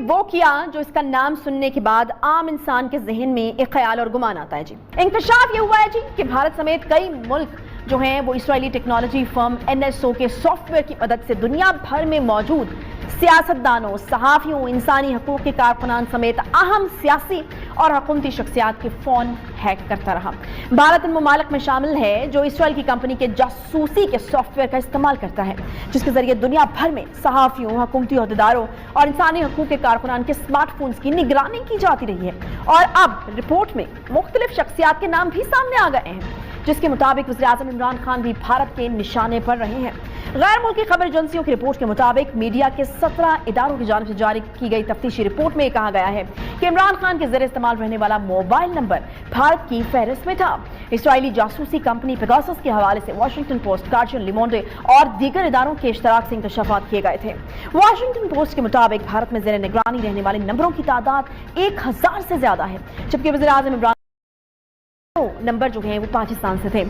वो किया जो इसका नाम सुनने के बाद आम इंसान के जहन में एक ख्याल और गुमान आता है जी। इंकशाफ ये हुआ है जी कि भारत समेत कई मुल्क जो हैं वो इजरायली टेक्नोलॉजी फर्म NSO के सॉफ्टवेयर की मदद से दुनिया भर में मौजूद सियासतदानों, सहाफियों, इंसानी हकूक के कारकुनान समेत अहम सियासी और हुकूमती शख्सियात के फोन हैक करता रहा। भारत उन ममालिक में शामिल है जो इसराइल की कंपनी के जासूसी के सॉफ्टवेयर का इस्तेमाल करता है, जिसके जरिए दुनिया भर में सहाफियों, हुकूमती अहदेदारों और इंसानी हकूक के कारकुनान के स्मार्टफोन्स की निगरानी की जाती रही है। और अब रिपोर्ट में मुख्तलिफ शख्सियात के नाम भी सामने आ गए हैं, जिसके मुताबिक वज़ीर-ए-आज़म इमरान खान भी भारत के निशाने पर रहे हैं। गैर मुल्की खबर एजेंसियों की रिपोर्ट के मुताबिक मीडिया के 17 इदारों की जानिब से जारी की गई तफ्तीशी रिपोर्ट में कहा गया है कि इमरान खान के ज़रिए इस्तेमाल रहने वाला मोबाइल नंबर भारत की फहरिस्त में था। इसराइली जासूसी कंपनी पेगासस के हवाले से वॉशिंगटन पोस्ट, गार्जियन, लिमोंडे और दीगर इदारों के इश्तराक से इंकशाफात किए गए थे। वॉशिंगटन पोस्ट के मुताबिक भारत में ज़ेर निगरानी रहने वाले नंबरों की तादाद 1000 से ज्यादा है, जबकि वज़ीर-ए-आज़म इमरान नंबर जो हैं वो पाकिस्तान से थे।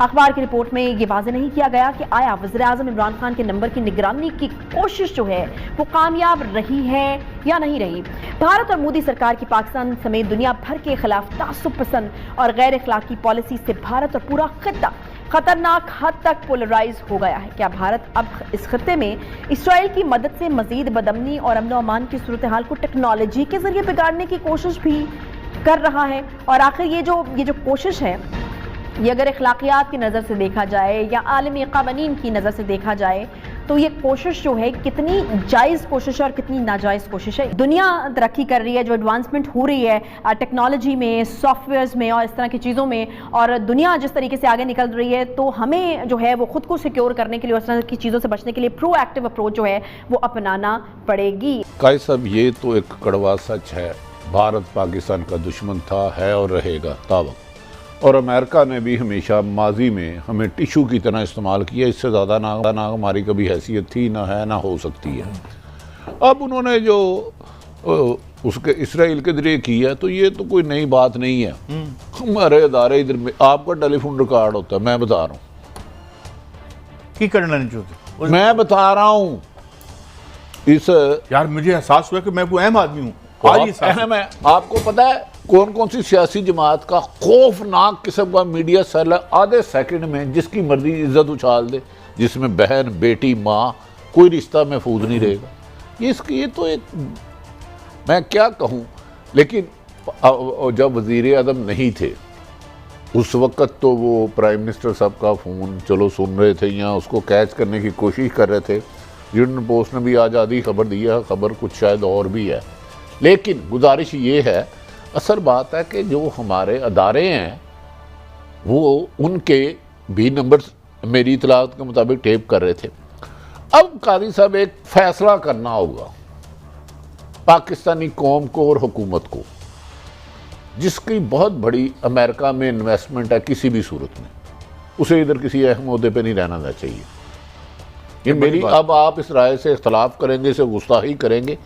अखबार की रिपोर्ट में ये वाज़े नहीं किया गया कि आया वज़ीर-ए-आज़म इमरान खान के नंबर की निगरानी की कोशिश जो है वो कामयाब रही है या नहीं रही। भारत और मोदी सरकार की पाकिस्तान समेत दुनिया भर के खिलाफ तासुब पसंद और गैर अखलाकी पॉलिसी से भारत और पूरा खित्ता खतरनाक हद तक पोलराइज हो गया है। क्या भारत अब इस खित्ते में इसराइल की मदद से मजीद बदअमनी और अमन अमान की सूरत हाल को टेक्नोलॉजी के जरिए बिगाड़ने की कोशिश भी कर रहा है? और आखिर ये जो कोशिश है, ये अगर अखलाकियात की नज़र से देखा जाए या आलमी क़वानीन की नज़र से देखा जाए तो ये कोशिश जो है कितनी जायज़ कोशिश है और कितनी नाजायज़ कोशिश है। दुनिया तरक्की कर रही है, जो एडवांसमेंट हो रही है टेक्नोलॉजी में, सॉफ्टवेयर्स में और इस तरह की चीज़ों में, और दुनिया जिस तरीके से आगे निकल रही है, तो हमें जो है वो खुद को सिक्योर करने के लिए और इस तरह की चीज़ों से बचने के लिए प्रोएक्टिव अप्रोच जो है वो अपनाना पड़ेगी। कायद साहब, ये तो एक कड़वा सच है, भारत पाकिस्तान का दुश्मन था, है और रहेगा तावक। और अमेरिका ने भी हमेशा माजी में हमें टिशू की तरह इस्तेमाल किया। इससे ज़्यादा ना हमारी कभी हैसियत थी, ना है, ना हो सकती है। अब उन्होंने जो उसके इसराइल के जरिए किया, तो ये तो कोई नई बात नहीं है। हमारे अदारे इधर में आपका टेलीफोन रिकॉर्ड होता है, मैं बता रहा हूँ की करना नहीं चाहते, मैं बता रहा हूँ। इस यार मुझे एहसास हुआ कि मैं कोई अहम आदमी हूँ। आपको पता है कौन कौन सी सियासी जमात का खौफनाक किस्म का मीडिया सेल है, आधे सेकंड में जिसकी मर्जी इज्जत उछाल दे, जिसमें बहन, बेटी, माँ, कोई रिश्ता महफूज नहीं रहेगा। ये तो एक, मैं क्या कहूँ। लेकिन जब वज़ीर-ए-आज़म नहीं थे उस वक़्त तो वो प्राइम मिनिस्टर साहब का फ़ोन चलो सुन रहे थे या उसको कैच करने की कोशिश कर रहे थे। यूनियन पोस्ट ने भी आज आधी खबर दी है, खबर कुछ शायद और भी है। लेकिन गुजारिश ये है, असल बात है कि जो हमारे अदारे हैं वो उनके भी नंबर मेरी इतलात के मुताबिक टेप कर रहे थे। अब कादी साहब एक फैसला करना होगा पाकिस्तानी कौम को और हुकूमत को, जिसकी बहुत बड़ी अमेरिका में इन्वेस्टमेंट है, किसी भी सूरत में उसे इधर किसी अहम ओहदे पे नहीं रहना चाहिए। ये मेरी, अब आप इस राय से इख्तलाफ करेंगे, इसे गुस्ताखी करेंगे।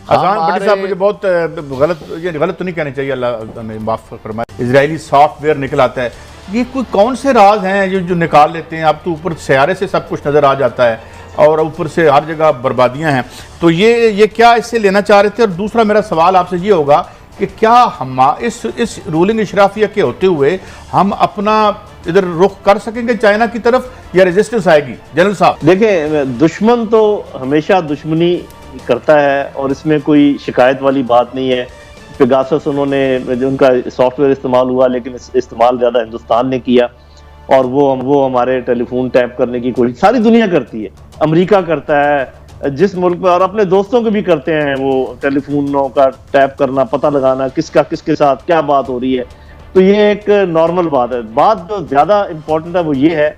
भट्टी साहब, मुझे बहुत गलत तो नहीं कहना चाहिए, अल्लाह हमें माफ़ फरमाए। इजरायली सॉफ्टवेयर निकल आता है, ये कोई कौन से राज हैं जो निकाल लेते हैं? अब तो ऊपर सयारे से सब कुछ नज़र आ जाता है और ऊपर से हर जगह बर्बादियां हैं। तो ये क्या इससे लेना चाह रहे थे? और दूसरा मेरा सवाल आपसे ये होगा कि क्या हम इस रूलिंग इशराफिया के होते हुए हम अपना इधर रुख कर सकेंगे चाइना की तरफ, या रेजिस्टेंस आएगी? जनरल साहब देखें, दुश्मन तो हमेशा दुश्मनी करता है और इसमें कोई शिकायत वाली बात नहीं है। पेगासस उन्होंने, उनका सॉफ्टवेयर इस्तेमाल हुआ, लेकिन इस्तेमाल ज़्यादा हिंदुस्तान ने किया और वो हमारे टेलीफोन टैप करने की कोशिश सारी दुनिया करती है। अमेरिका करता है जिस मुल्क में, और अपने दोस्तों के भी करते हैं वो टेलीफोनों का टैप करना, पता लगाना किसका किसके साथ क्या बात हो रही है। तो ये एक नॉर्मल बात है। बात जो ज़्यादा इम्पोर्टेंट है वो ये है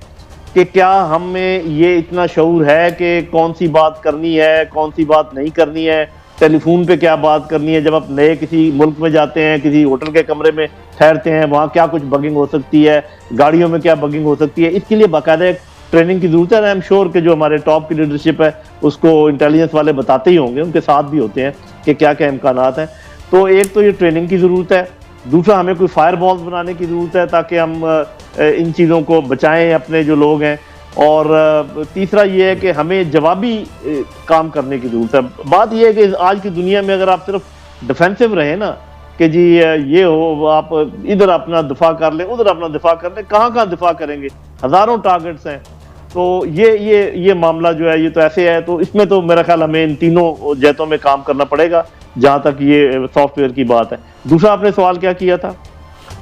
कि क्या हम में ये इतना शऊर है कि कौन सी बात करनी है, कौन सी बात नहीं करनी है, टेलीफोन पे क्या बात करनी है। जब आप नए किसी मुल्क में जाते हैं, किसी होटल के कमरे में ठहरते हैं, वहाँ क्या कुछ बगिंग हो सकती है, गाड़ियों में क्या बगिंग हो सकती है, इसके लिए बाकायदा एक ट्रेनिंग की जरूरत है। आई एम श्योर कि जो हमारे टॉप की लीडरशिप है उसको इंटेलिजेंस वाले बताते ही होंगे, उनके साथ भी होते हैं कि क्या क्या इम्कानात हैं। तो एक तो ये ट्रेनिंग की ज़रूरत है, दूसरा हमें कोई फायर बॉल्स बनाने की ज़रूरत है ताकि हम इन चीज़ों को बचाएं, अपने जो लोग हैं। और तीसरा ये है कि हमें जवाबी काम करने की जरूरत है। बात ये है कि आज की दुनिया में अगर आप सिर्फ डिफेंसिव रहे ना कि जी ये हो, आप इधर अपना दिफा कर लें, उधर अपना दिफा कर लें, कहाँ दिफा करेंगे, हजारों टारगेट्स हैं। तो ये मामला जो है ये तो ऐसे है, तो इसमें तो मेरा ख्याल हमें इन तीनों जहतों में काम करना पड़ेगा जहां तक ये सॉफ्टवेयर की बात है। दूसरा आपने सवाल क्या किया था?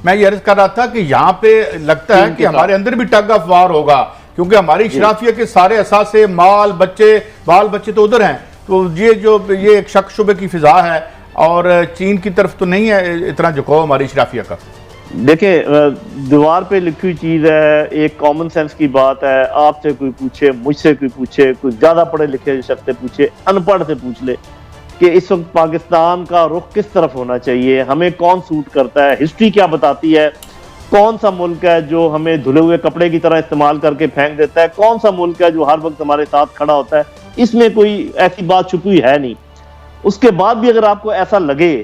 मैं ये अर्ज कर रहा था कि यहाँ पे लगता है कि हमारे अंदर भी टग ऑफ वार होगा, क्योंकि हमारी शराफिया के सारे असासे बाल बच्चे तो उधर हैं। तो ये एक शक शुबे की फिजा है और चीन की तरफ तो नहीं है इतना झुकाव हमारी शराफिया का। देखिए, दीवार पे लिखी हुई चीज है, एक कॉमन सेंस की बात है। आपसे कोई पूछे, मुझसे कोई पूछे, कोई ज्यादा पढ़े लिखे शख्स से पूछे, अनपढ़ से पूछ ले कि इस वक्त पाकिस्तान का रुख किस तरफ होना चाहिए, हमें कौन सूट करता है, हिस्ट्री क्या बताती है, कौन सा मुल्क है जो हमें धुले हुए कपड़े की तरह इस्तेमाल करके फेंक देता है, कौन सा मुल्क है जो हर वक्त हमारे साथ खड़ा होता है। इसमें कोई ऐसी बात छुपी हुई है नहीं। उसके बाद भी अगर आपको ऐसा लगे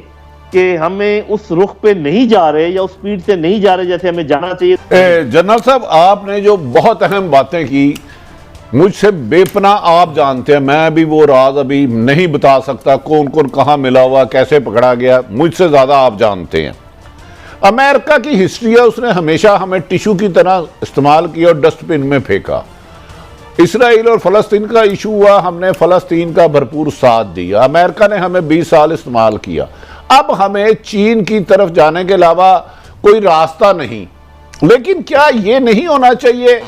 कि हमें उस रुख पे नहीं जा रहे या उस स्पीड से नहीं जा रहे जैसे हमें जाना चाहिए। जनरल साहब, आपने जो बहुत अहम बातें की, मुझसे बेपनाह आप जानते हैं, मैं भी वो राज अभी नहीं बता सकता कौन कौन कहाँ मिला हुआ, कैसे पकड़ा गया, मुझसे ज्यादा आप जानते हैं। अमेरिका की हिस्ट्री है, उसने हमेशा हमें टिश्यू की तरह इस्तेमाल किया और डस्टबिन में फेंका। इसराइल और फलस्तीन का इशू हुआ, हमने फलस्तीन का भरपूर साथ दिया। अमेरिका ने हमें 20 साल इस्तेमाल किया। अब हमें चीन की तरफ जाने के अलावा कोई रास्ता नहीं। लेकिन क्या यह नहीं होना चाहिए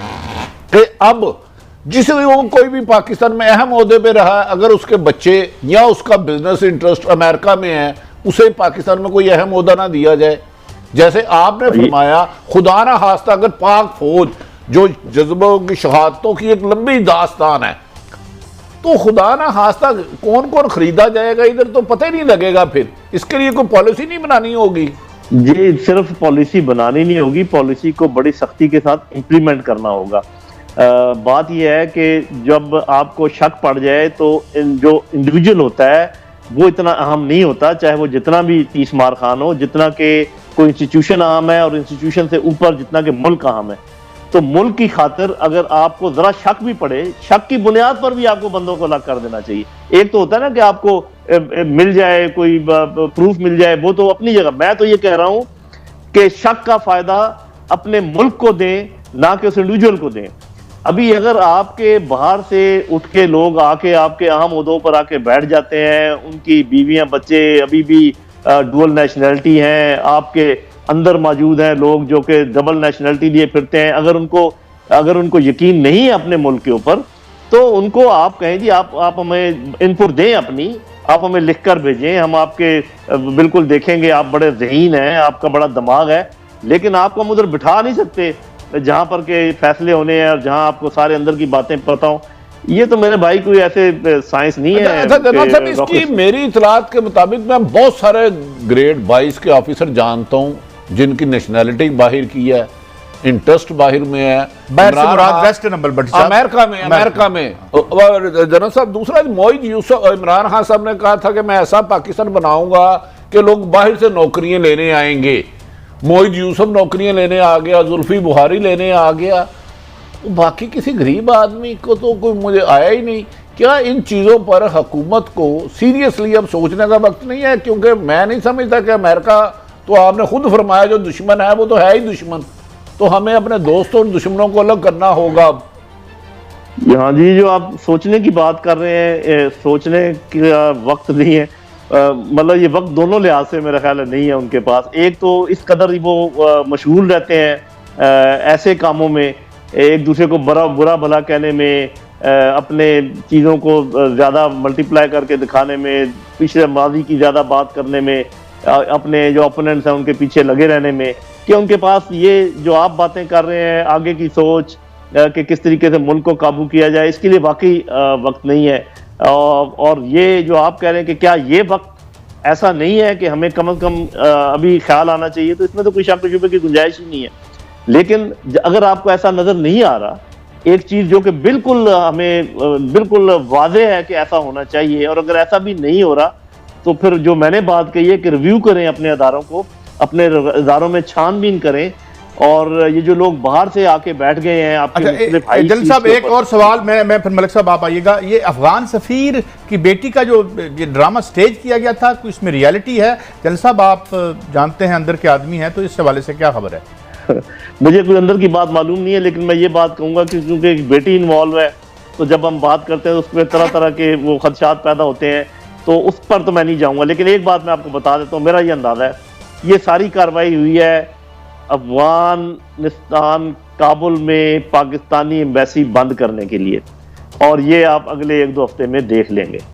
कि अब जिस कोई भी पाकिस्तान में अहम ओहदे पे रहा है, अगर उसके बच्चे या उसका बिजनेस इंटरेस्ट अमेरिका में है, उसे पाकिस्तान में कोई अहम ओहदा ना दिया जाए? जैसे आपने फरमाया, खुदा ना खास्ता अगर पाक फौज जो जज्बों की शहादतों की एक लंबी दास्तान है, तो खुदा ना खास्ता कौन कौन खरीदा जाएगा इधर, तो पता ही नहीं लगेगा। फिर इसके लिए कोई पॉलिसी नहीं बनानी होगी? जी, सिर्फ पॉलिसी बनानी नहीं होगी, पॉलिसी को बड़ी सख्ती के साथ इम्प्लीमेंट करना होगा। बात यह है कि जब आपको शक पड़ जाए तो जो इंडिविजुअल होता है वो इतना अहम नहीं होता, चाहे वो जितना भी तीसमार खान हो, जितना कि कोई इंस्टीट्यूशन अहम है और इंस्टीट्यूशन से ऊपर जितना कि मुल्क अहम है। तो मुल्क की खातिर अगर आपको जरा शक भी पड़े, शक की बुनियाद पर भी आपको बंदों को अलग कर देना चाहिए। एक तो होता है ना कि आपको मिल जाए, कोई प्रूफ मिल जाए, वो तो अपनी जगह। मैं तो ये कह रहा हूं कि शक का फायदा अपने मुल्क को दें, ना कि उस इंडिविजुअल को दें। अभी अगर आपके बाहर से उठ के लोग आके आपके अहम ओहदों पर आके बैठ जाते हैं, उनकी बीवियां बच्चे अभी भी डुअल नेशनैलिटी हैं, आपके अंदर मौजूद हैं लोग जो कि डबल नेशनैलिटी लिए फिरते हैं, अगर उनको यकीन नहीं है अपने मुल्क के ऊपर, तो उनको आप कहें जी आप हमें इनपुट दें अपनी, आप हमें लिख कर भेजें, हम आपके बिल्कुल देखेंगे, आप बड़े ज़हीन हैं, आपका बड़ा दिमाग है, लेकिन आपको हम उधर बिठा नहीं सकते जहां पर के फैसले होने हैं और जहां आपको सारे अंदर की बातें पता हो। ये तो मेरे भाई कोई ऐसे साइंस नहीं है। अच्छा जनरल साहब, इसकी मेरी इतलात के मुताबिक मैं बहुत सारे ग्रेड 22 के ऑफिसर जानता हूं जिनकी नेशनैलिटी बाहर की है, इंटरेस्ट बाहर में है, अमेरिका में। जनरल साहब, दूसरा मोहित यूसुफ, इमरान खान साहब ने कहा था कि मैं ऐसा पाकिस्तान बनाऊंगा कि लोग बाहर से नौकरियां लेने आएंगे। मोहित यूसुफ नौकरियां लेने आ गया, जुल्फी बुखारी लेने आ गया, बाकी किसी गरीब आदमी को तो कोई मुझे आया ही नहीं। क्या इन चीज़ों पर हुकूमत को सीरियसली अब सोचने का वक्त नहीं है? क्योंकि मैं नहीं समझता कि अमेरिका, तो आपने खुद फरमाया जो दुश्मन है वो तो है ही दुश्मन, तो हमें अपने दोस्तों और दुश्मनों को अलग करना होगा अब। हाँ जी, जो आप सोचने की बात कर रहे हैं, सोचने का वक्त नहीं है। मतलब ये वक्त दोनों लिहाज से मेरा ख्याल नहीं है उनके पास। एक तो इस कदर ही वो मशगूल रहते हैं ऐसे कामों में, एक दूसरे को बुरा भला कहने में, अपने चीज़ों को ज़्यादा मल्टीप्लाई करके दिखाने में, पिछले माजी की ज़्यादा बात करने में, अपने जो ओपोनेंट्स हैं उनके पीछे लगे रहने में, कि उनके पास ये जो आप बातें कर रहे हैं आगे की सोच कि किस तरीके से मुल्क को काबू किया जाए, इसके लिए वाकई वक्त नहीं है। और ये जो आप कह रहे हैं कि क्या ये वक्त ऐसा नहीं है कि हमें कम से कम अभी ख्याल आना चाहिए, तो इसमें तो कोई शक शुबे की गुंजाइश ही नहीं है। लेकिन अगर आपको ऐसा नजर नहीं आ रहा, एक चीज जो कि बिल्कुल हमें बिल्कुल वाज़ेह है कि ऐसा होना चाहिए, और अगर ऐसा भी नहीं हो रहा तो फिर जो मैंने बात कही है कि रिव्यू करें अपने अदारों को, अपने इदारों में छानबीन करें और ये जो लोग बाहर से आके बैठ गए हैं आपके मुख्तलिफ हाई जल्द साहब, एक और सवाल मैं फिर मलिक साहब आप आइएगा। ये अफगान सफीर की बेटी का जो ये ड्रामा स्टेज किया गया था, कोई इसमें रियलिटी है? जल्द साहब, आप जानते हैं, अंदर के आदमी हैं, तो इस हवाले से क्या खबर है? मुझे कोई अंदर की बात मालूम नहीं है, लेकिन मैं ये बात कहूंगा कि क्योंकि एक बेटी इन्वॉल्व है, तो जब हम बात करते हैं तो उसमें तरह तरह के वो खदशात पैदा होते हैं, तो उस पर तो मैं नहीं जाऊंगा। लेकिन एक बात मैं आपको बता देता हूँ, मेरा ये अंदाजा है, ये सारी कार्रवाई हुई है अफगानिस्तान काबुल में पाकिस्तानी एम्बेसी बंद करने के लिए, और ये आप अगले 1-2 हफ्ते में देख लेंगे।